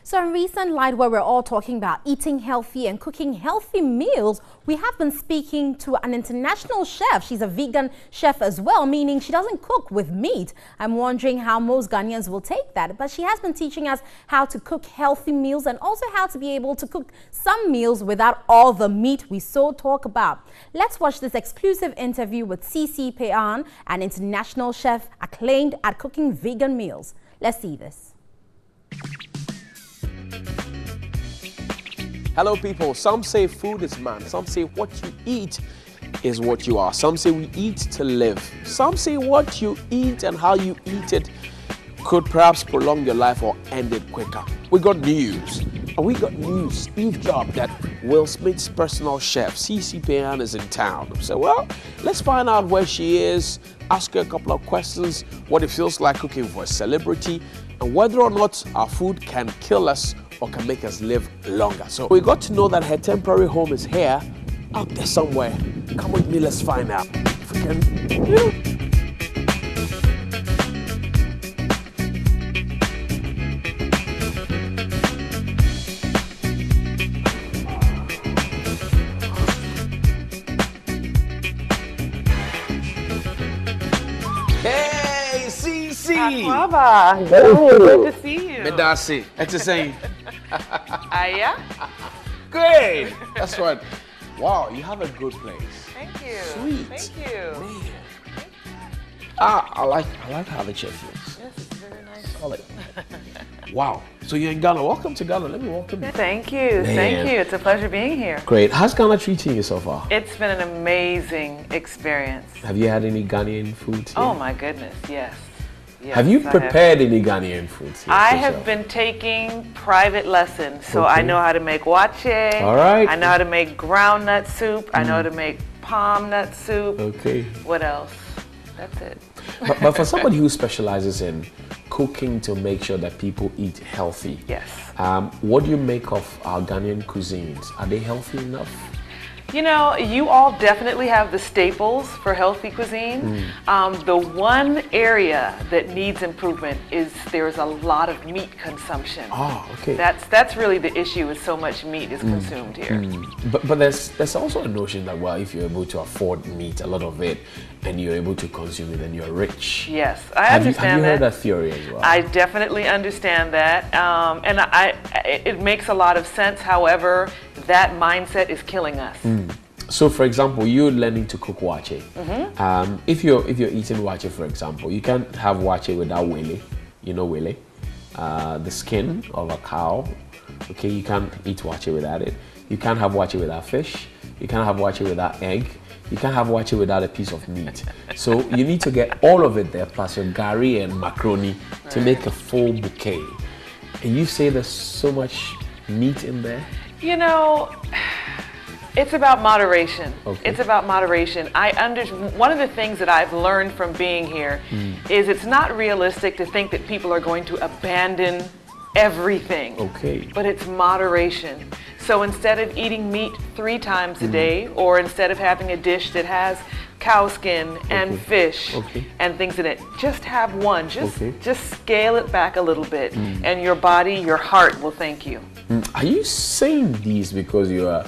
So in recent light, where we're all talking about eating healthy and cooking healthy meals, we have been speaking to an international chef. She's a vegan chef as well, meaning she doesn't cook with meat. I'm wondering how most Ghanaians will take that. But she has been teaching us how to cook healthy meals and also how to be able to cook some meals without all the meat we so talk about. Let's watch this exclusive interview with Pean, an international chef acclaimed at cooking vegan meals. Let's see this. Hello people, some say food is man, some say what you eat is what you are. Some say we eat to live. Some say what you eat and how you eat it could perhaps prolong your life or end it quicker. We got news. Eavesdrop that Will Smith's personal chef, Pean, is in town. So well, let's find out where she is, ask her a couple of questions, what it feels like cooking for a celebrity, and whether or not our food can kill us or can make us live longer. So we got to know that her temporary home is here, out there somewhere. Come with me, let's find out. If we can, Hey, CC! Baba, good to see you. Medasi, it's the same. Yeah? Great! That's right. Wow, you have a good place. Thank you. Sweet. Thank you. Man. I like how the chef looks. Yes, it's very nice. Solid. Wow. So you're in Ghana. Welcome to Ghana. Let me welcome you. Thank you. Man. Thank you. It's a pleasure being here. Great. How's Ghana treating you so far? It's been an amazing experience. Have you had any Ghanaian food here? Oh my goodness, yes. Yes, Have you I prepared any Ghanaian food here? I yourself? have been taking private lessons, so Okay. I know how to make wache. All right. I know how to make groundnut soup. I know how to make palm nut soup. Okay. What else? That's it. But for somebody who specializes in cooking to make sure that people eat healthy, Yes. what do you make of our Ghanaian cuisines? Are they healthy enough? You know, you all definitely have the staples for healthy cuisine. The one area that needs improvement is there's a lot of meat consumption. Oh, okay. That's really the issue, is so much meat is consumed here. But there's also a notion that, well, if you're able to afford meat, a lot of it, and you're able to consume it, then you're rich. Yes, I Have understand you heard that. that theory as well? I definitely understand that, and it makes a lot of sense. However, that mindset is killing us. So, for example, you're learning to cook wache. If you're eating wache, for example, you can't have wache without wele. You know wele, the skin of a cow. Okay, you can't eat wache without it. You can't have wache without fish. You can't have wache without egg. You can't have wache without a piece of meat. So you need to get all of it there, plus your gari and macaroni, to make a full bouquet. And you say there's so much meat in there? You know, it's about moderation. Okay. It's about moderation. One of the things that I've learned from being here is it's not realistic to think that people are going to abandon everything. Okay. But it's moderation. So instead of eating meat 3 times a day, or instead of having a dish that has cow skin and fish and things in it, just have one. Just scale it back a little bit, and your body, your heart will thank you. Are you saying these because you're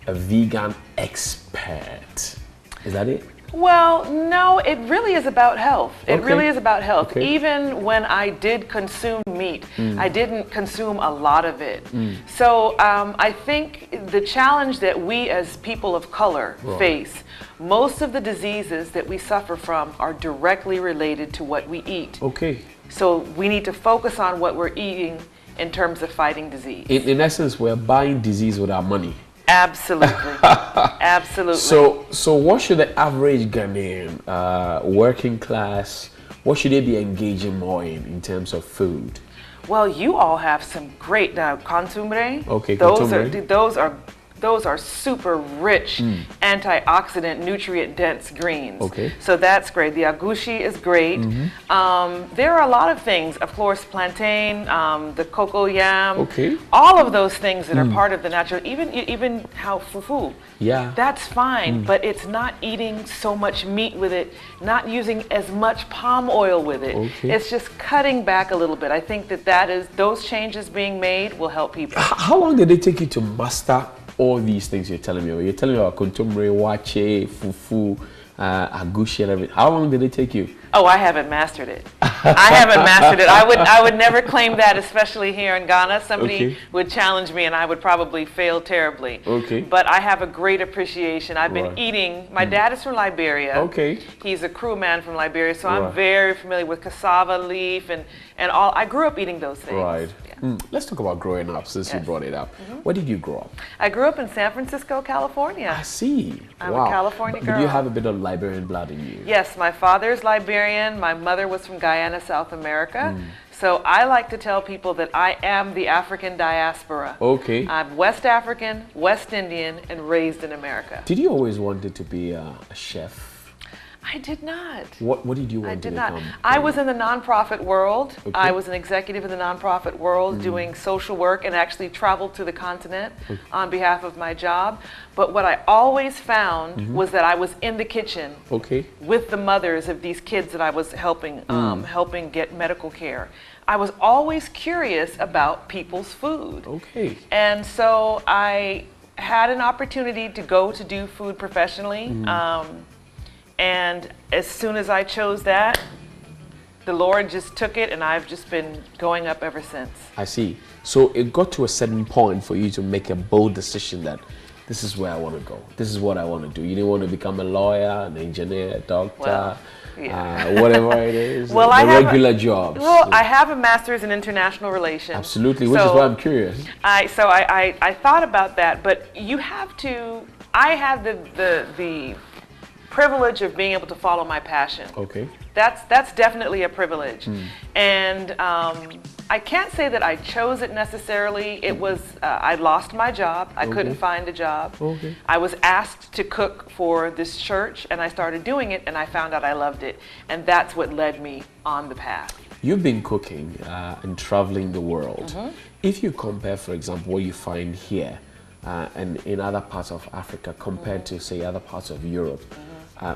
a vegan expert? Is that it? Well, no, it really is about health. It Okay. really is about health. Okay. Even when I did consume meat, I didn't consume a lot of it. So I think the challenge that we as people of color face, most of the diseases that we suffer from are directly related to what we eat. Okay. So we need to focus on what we're eating in terms of fighting disease. In essence, we're buying disease with our money. Absolutely. Absolutely. So what should the average Ghanaian, working class, what should they be engaging more in terms of food? Well, you all have some great consommé. Okay, those consommé. are those are super rich, antioxidant, nutrient-dense greens. Okay. So that's great. The agushi is great. There are a lot of things, of course, plantain, the cocoa yam, Okay. all of those things that are part of the natural, even how fufu. Yeah. That's fine, but it's not eating so much meat with it, not using as much palm oil with it. Okay. It's just cutting back a little bit. I think those changes being made will help people. How long did it take you to master all these things you're telling me? You're telling me about kontomire, wache, fufu, agushi, and everything. How long did it take you? Oh, I haven't mastered it. I haven't mastered it. I would never claim that, especially here in Ghana. Somebody would challenge me and I would probably fail terribly. Okay. But I have a great appreciation. I've been eating, my dad is from Liberia. Okay. He's a crewman from Liberia, so I'm very familiar with cassava leaf and all. I grew up eating those things. Right. Yeah. Let's talk about growing up, since you brought it up. Where did you grow up? I grew up in San Francisco, California. I see. I'm a California Did girl. you have a bit of Liberian blood in you? Yes, my father's Liberian. My mother was from Guyana, South America. So I like to tell people that I am the African diaspora. Okay. I'm West African, West Indian, and raised in America. Did you always wanted to be a chef? I did not. What did you want I to did become? not. I was in the nonprofit world. Okay. I was an executive in the nonprofit world doing social work and actually traveled to the continent on behalf of my job. But what I always found was that I was in the kitchen with the mothers of these kids that I was helping get medical care. I was always curious about people's food. Okay. And so I had an opportunity to go to do food professionally. And as soon as I chose that, the Lord just took it, and I've just been going up ever since. I see. So it got to a certain point for you to make a bold decision that this is where I want to go. This is what I want to do. You didn't want to become a lawyer, an engineer, a doctor, whatever it is, well, regular jobs. Well, I have a master's in international relations. Absolutely, which is why I'm curious. I thought about that, but you have to, I had the privilege of being able to follow my passion. Okay. That's definitely a privilege. And I can't say that I chose it necessarily. It was, I lost my job. I couldn't find a job. Okay. I was asked to cook for this church, and I started doing it, and I found out I loved it. And that's what led me on the path. You've been cooking and traveling the world. If you compare, for example, what you find here and in other parts of Africa compared to, say, other parts of Europe,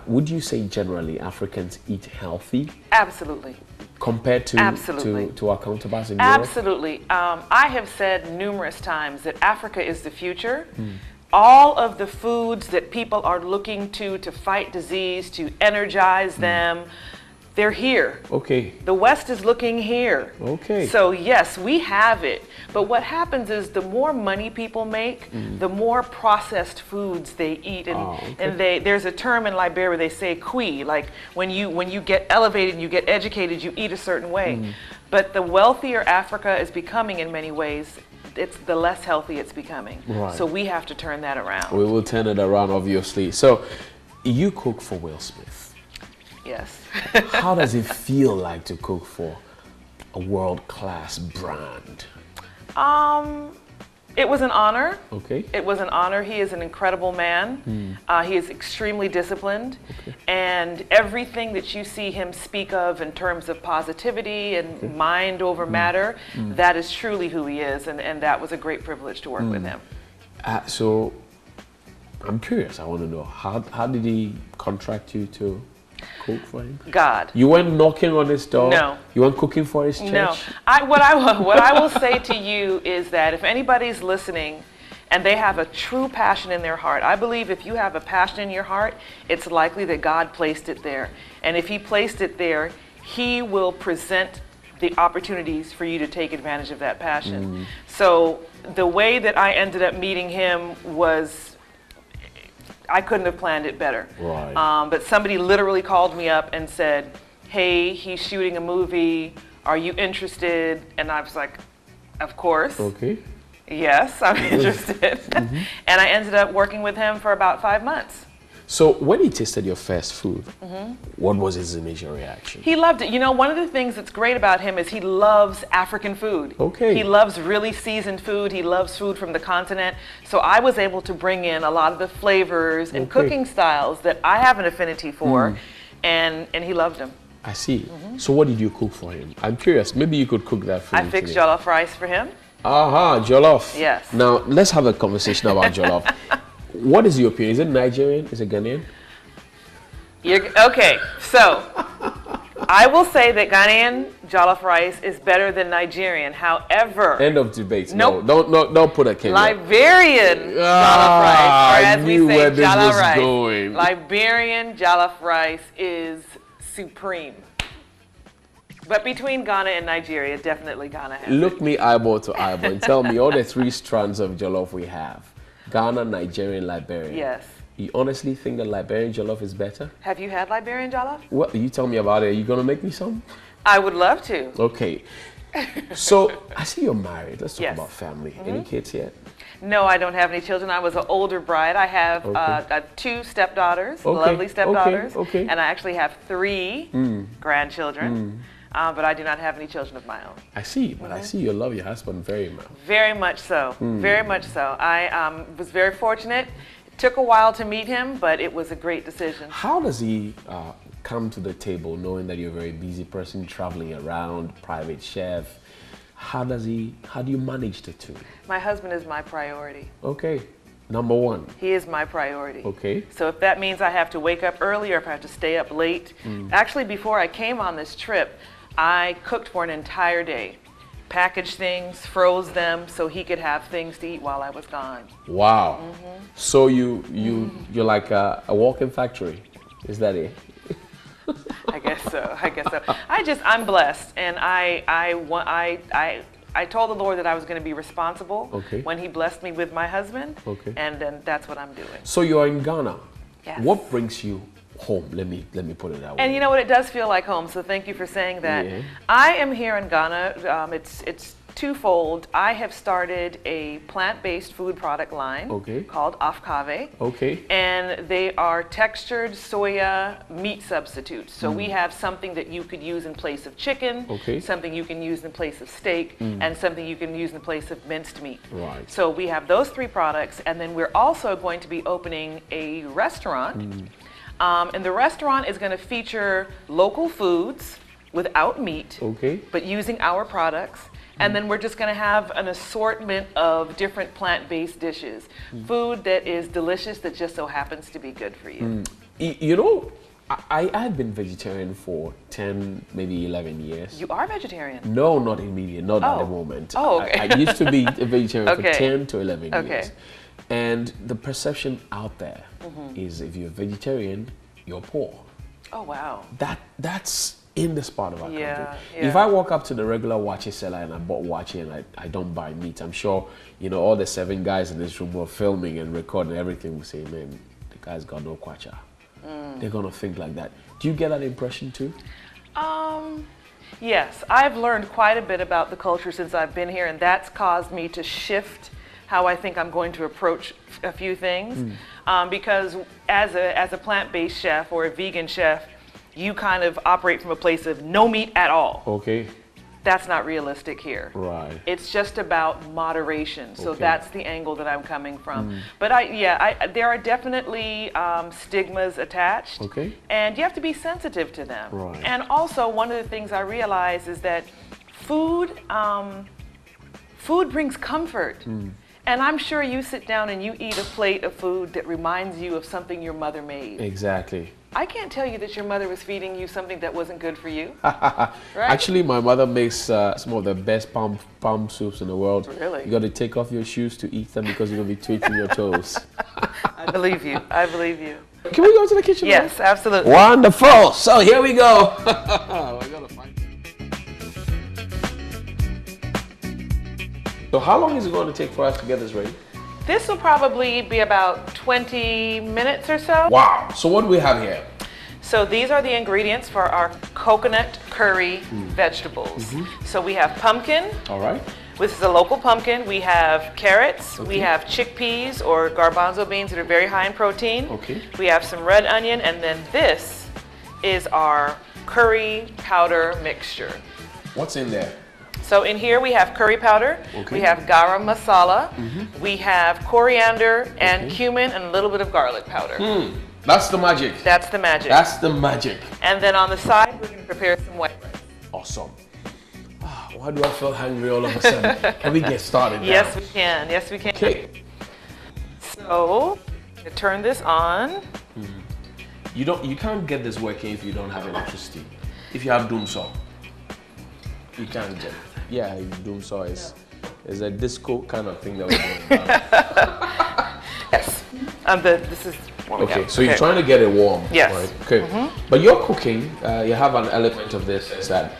would you say generally Africans eat healthy? Absolutely. Compared to our counterparts in Europe? Absolutely. I have said numerous times that Africa is the future. All of the foods that people are looking to fight disease, to energize them, they're here. Okay. The West is looking here. Okay. So yes, we have it. But what happens is the more money people make, the more processed foods they eat. And there's a term in Liberia where they say kui, like when you get elevated and you get educated, you eat a certain way. But the wealthier Africa is becoming in many ways, it's the less healthy it's becoming. Right. So we have to turn that around. We will turn it around, obviously. So you cook for Will Smith. Yes. How does it feel like to cook for a world-class brand? It was an honor. Okay. It was an honor. He is an incredible man. He is extremely disciplined. And everything that you see him speak of in terms of positivity and mind over matter, that is truly who he is. And that was a great privilege to work with him. So I'm curious. I want to know, how did he contract you to cook for him? God. You went knocking on his door? No. You went cooking for his church? No. What I will say to you is that if anybody's listening and they have a true passion in their heart, I believe if you have a passion in your heart, it's likely that God placed it there. And if he placed it there, he will present the opportunities for you to take advantage of that passion. So the way that I ended up meeting him was, I couldn't have planned it better. Right. But somebody literally called me up and said, hey, he's shooting a movie. Are you interested? And I was like, of course. Okay. Yes, I'm interested. And I ended up working with him for about 5 months. So when he tasted your first food, what was his initial reaction? He loved it. You know, one of the things that's great about him is he loves African food. Okay. He loves really seasoned food. He loves food from the continent. So I was able to bring in a lot of the flavors and cooking styles that I have an affinity for, and he loved them. I see. So what did you cook for him? I'm curious. Maybe you could cook that for him I fixed today. jollof rice for him. Aha, jollof. Yes. Now, let's have a conversation about jollof. What is your opinion? Is it Nigerian? Is it Ghanaian? Okay, so I will say that Ghanaian jollof rice is better than Nigerian. However, End of debate. Nope. No, don't put a caveat. Liberian jollof rice, or as we knew say, where this jollof was rice. going. Liberian jollof rice is supreme. But between Ghana and Nigeria, definitely Ghana has Look me eyeball to eyeball and tell me all the three strands of jollof we have. Ghana, Nigerian, Liberian. Yes. You honestly think that Liberian jollof is better? Have you had Liberian jollof? Well, you tell me about it. Are you going to make me some? I would love to. Okay. So, I see you're married. Let's talk Yes. about family. Any kids yet? No, I don't have any children. I was an older bride. I have two stepdaughters, lovely stepdaughters, and I actually have three grandchildren. But I do not have any children of my own. I see, but I see you love your husband very much. Very much so. Very much so. I was very fortunate. It took a while to meet him, but it was a great decision. How does he come to the table knowing that you're a very busy person, traveling around, private chef? How do you manage the two? My husband is my priority. Okay, number one. He is my priority. Okay. So if that means I have to wake up early or if I have to stay up late. Actually, before I came on this trip, I cooked for an entire day. Packaged things, froze them so he could have things to eat while I was gone. Wow. So you're like a walking factory. Is that it? I guess so. I guess so. I'm blessed, and I told the Lord that I was going to be responsible when He blessed me with my husband, and then that's what I'm doing. So you are in Ghana. Yes. What brings you home? Let me put it that way. And you know what? It does feel like home. So thank you for saying that. Yeah. I am here in Ghana. It's twofold. I have started a plant-based food product line called Afkave. Okay. And they are textured soya meat substitutes. So we have something that you could use in place of chicken, something you can use in place of steak, and something you can use in place of minced meat. Right. So we have those three products, and then we're also going to be opening a restaurant. And the restaurant is going to feature local foods without meat, but using our products. And then we're just going to have an assortment of different plant-based dishes. Food that is delicious that just so happens to be good for you. You know, I had been vegetarian for 10, maybe 11 years. You are vegetarian? No, not immediate, not at the moment. Oh, okay. I used to be a vegetarian for 10 to 11 years. And the perception out there is if you're vegetarian, you're poor. Oh, wow. That's in this part of our country. Yeah. If I walk up to the regular wache seller and I bought wache and I don't buy meat, I'm sure, you know, all the 7 guys in this room were filming and recording everything, will say, man, the guy's got no kwacha. They're gonna think like that. Do you get that impression too? Yes, I've learned quite a bit about the culture since I've been here, and that's caused me to shift how I think I'm going to approach a few things. Because as a plant-based chef or a vegan chef, you kind of operate from a place of no meat at all. Okay. That's not realistic here. Right. It's just about moderation. So that's the angle that I'm coming from. But there are definitely stigmas attached. Okay. And you have to be sensitive to them. Right. And also, one of the things I realize is that food brings comfort. And I'm sure you sit down and you eat a plate of food that reminds you of something your mother made. Exactly. I can't tell you that your mother was feeding you something that wasn't good for you. Right? Actually, my mother makes some of the best palm soups in the world. Really? You got to take off your shoes to eat them because you're going to be tweaking your toes. I believe you. I believe you. Can we go to the kitchen? Yes, absolutely. Wonderful. So here we go. We're gonna find. So how long is it going to take for us to get this ready? This will probably be about 20 minutes or so. Wow. So what do we have here? So these are the ingredients for our coconut curry vegetables. So we have pumpkin. All right. This is a local pumpkin. We have carrots. Okay. We have chickpeas or garbanzo beans that are very high in protein. Okay. We have some red onion, and then this is our curry powder mixture. What's in there? So in here we have curry powder, Okay. we have garam masala, we have coriander and cumin and a little bit of garlic powder. That's the magic. That's the magic. That's the magic. And then on the side we're going to prepare some white rice. Awesome. Why do I feel hungry all of a sudden? Can we get started now? Yes, we can. Yes, we can. Okay. So, to turn this on. You can't get this working if you don't have electricity. If you have doom saw, you can't get it. Yeah, doom saw is a disco kind of thing that we're doing. Yes. This is what we Okay, have. so you're trying to get it warm. Yes. Right? Okay. But you're cooking. You have an element of this is that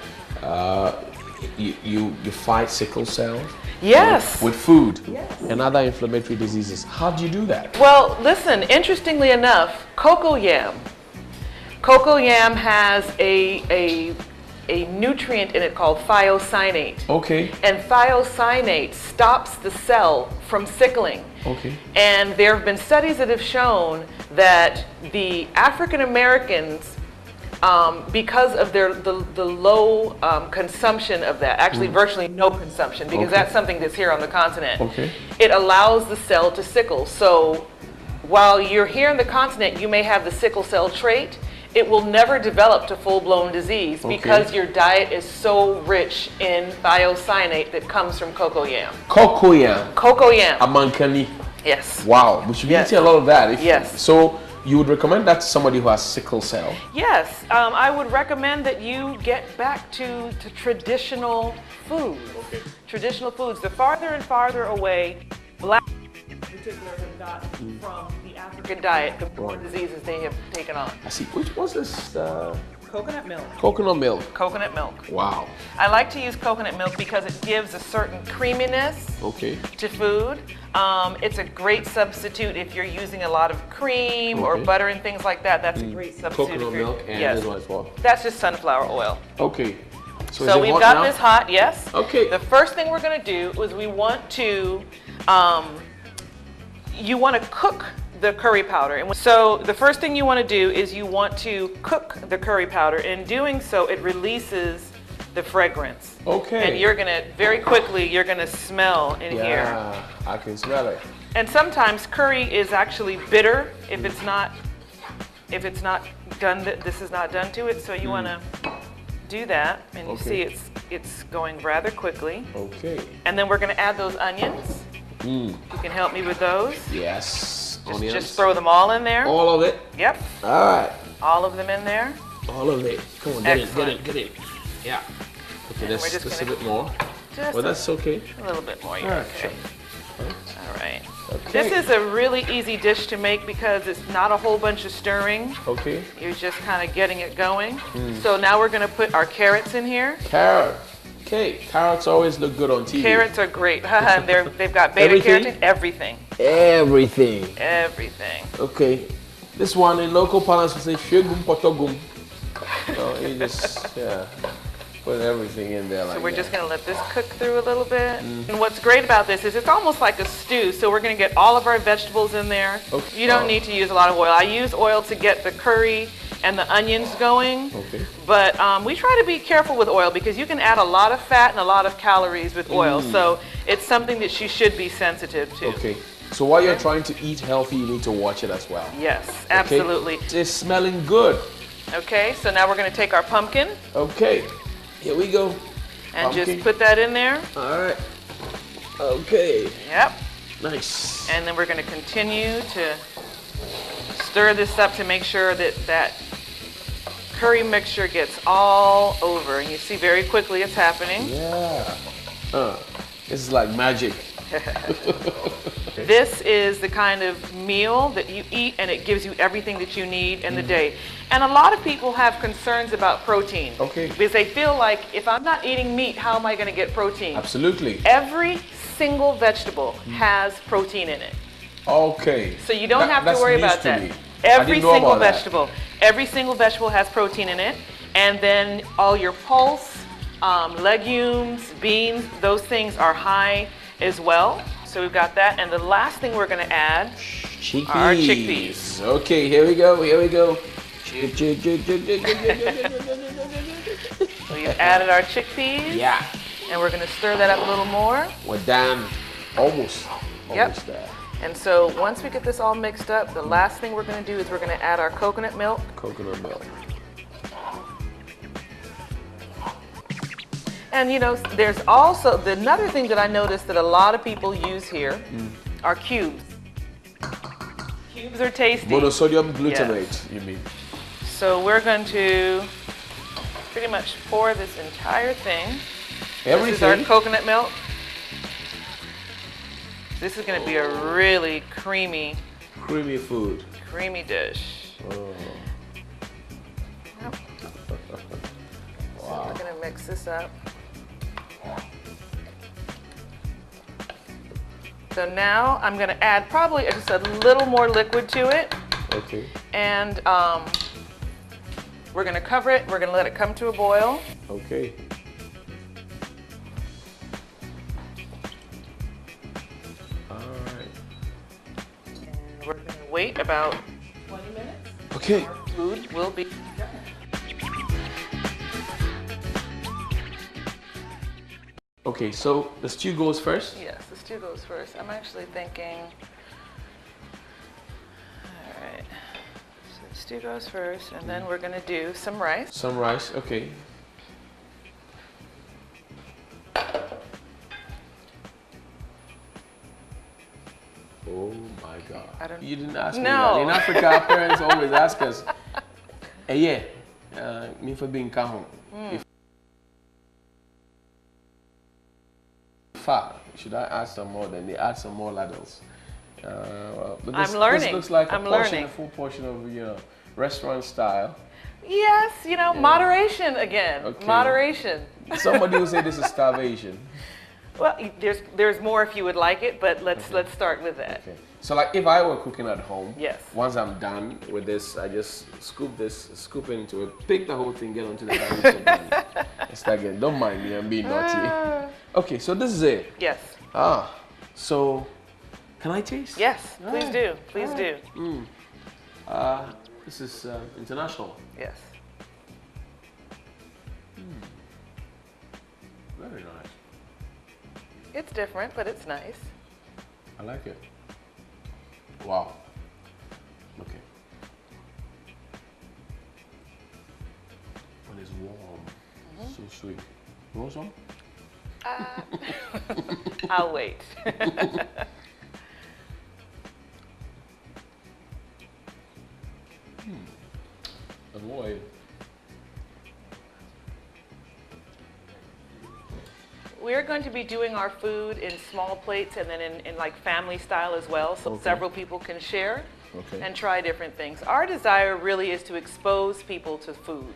you fight sickle cell. Yes. With food and other inflammatory diseases. How do you do that? Well, listen, interestingly enough, cocoa yam has a nutrient in it called thiocyanate. Okay. And thiocyanate stops the cell from sickling. Okay. And there have been studies that have shown that the African Americans, because of the low consumption of that, actually virtually no consumption, because that's something that's here on the continent, it allows the cell to sickle. So while you're here in the continent, you may have the sickle cell trait, it will never develop to full-blown disease because your diet is so rich in thiocyanate that comes from cocoa yam. Cocoa yam. Cocoa yam. Amankani. Yes. Wow, we should be eating a lot of that. Yes. So you would recommend that to somebody who has sickle cell? Yes, I would recommend that you get back to traditional foods. Okay. Traditional foods. The farther and farther away Black in particular have gotten from the African diet, the more diseases they have taken on. I see. What's this? Coconut milk. Coconut milk. Coconut milk. Wow. I like to use coconut milk because it gives a certain creaminess to food. It's a great substitute if you're using a lot of cream or butter and things like that. That's a great substitute. Coconut milk and this one as well. That's just sunflower oil. Okay. So we've got this hot, yes. Okay. The first thing we're going to do is we want to, you want to cook the curry powder. And so the first thing you want to do is you want to cook the curry powder. In doing so, it releases the fragrance. Okay. And you're going to, very quickly, you're going to smell in here. Yeah, I can smell it. And sometimes curry is actually bitter if it's not done, this is not done to it. So you want to do that. And you see it's going rather quickly. Okay. And then we're going to add those onions. You can help me with those. Yes. Just throw them all in there. All of it? Yep. All right. All of them in there. All of it. Come on, get it. Yeah. Okay, that's just a bit more. Well, that's okay. A little bit more, All right, okay. sure. All right. Okay. This is a really easy dish to make because it's not a whole bunch of stirring. Okay. You're just kind of getting it going. So now we're going to put our carrots in here. Carrot. Okay, carrots always look good on TV. Carrots are great. They've got beta carotene, everything. Everything. Okay. This one in local parlance we say shegum potogum. So you just put everything in there like that. So we're just going to let this cook through a little bit. And what's great about this is it's almost like a stew. So we're going to get all of our vegetables in there. Okay. You don't need to use a lot of oil. I use oil to get the curry and the onions going. Okay. But we try to be careful with oil because you can add a lot of fat and a lot of calories with oil. So it's something that you should be sensitive to. Okay. So while you're trying to eat healthy, you need to watch it as well. Yes, absolutely. Okay. It's smelling good. Okay, so now we're going to take our pumpkin. Okay. Here we go. And just put that in there. All right. Okay. Yep. Nice. And then we're going to continue to stir this up to make sure that curry mixture gets all over. And you see very quickly it's happening. Yeah. This is like magic. This is the kind of meal that you eat and it gives you everything that you need in the day. And a lot of people have concerns about protein. Okay. Because they feel like if I'm not eating meat, how am I going to get protein? Absolutely. Every single vegetable has protein in it. Okay. So you don't have to worry about that. Every single vegetable. Every single vegetable has protein in it. And then all your pulse, Legumes, beans, those things are high as well. So we've got that. And the last thing we're going to add are chickpeas. Okay, here we go. Here we go. So you've added our chickpeas. Yeah. And we're going to stir that up a little more. We're done. Almost there. And so once we get this all mixed up, the last thing we're going to do is we're going to add our coconut milk. Coconut milk. And you know, there's also another thing that I noticed that a lot of people use here are cubes. Cubes are tasty. Monosodium glutamate, yes. You mean? So we're going to pretty much pour this entire thing. Everything? This is our coconut milk. This is going to be a really creamy food. Creamy dish. Oh. Yep. Wow. So we're going to mix this up. So now I'm going to add probably just a little more liquid to it. Okay. And we're going to cover it. We're going to let it come to a boil. Okay. All right. And we're going to wait about 20 minutes. Okay. Our food will be done. Okay, so the stew goes first? Yes, the stew goes first. I'm actually thinking, all right, so the stew goes first, and then we're gonna do some rice. Some rice, okay. Oh my God. You didn't ask me that. In Africa, our parents always ask us, hey, yeah, me for being kahon. Should I add some more? Then they add some more ladles. But this, I'm learning. This looks like a full portion of restaurant style. Yes, moderation again. Okay. Moderation. Somebody will say this is starvation. Well, there's more if you would like it, but let's start with that. Okay. So like if I were cooking at home, yes. Once I'm done with this, I just scoop into it, pick the whole thing, get onto the dining table, and start getting. Don't mind me, I'm being naughty. Okay, so this is it. Yes. So can I taste? Yes, please do. Please do. This is international. Yes. Very nice. It's different, but it's nice. I like it. Wow. Okay. When it's warm, so sweet. You want some? I'll wait. Avoid. We're going to be doing our food in small plates and then in like family style as well, so several people can share and try different things. Our desire really is to expose people to food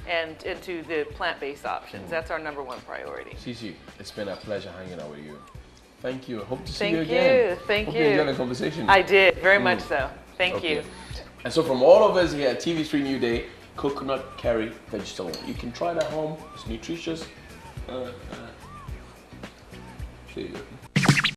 and to the plant-based options. That's our #1 priority. Cici, it's been a pleasure hanging out with you. Thank you. Hope to see you again. Thank you. Hope you enjoyed the conversation. I did, very much so. Thank you. And so from all of us here at TV3 New Day, coconut curry vegetable. You can try it at home. It's nutritious. See you.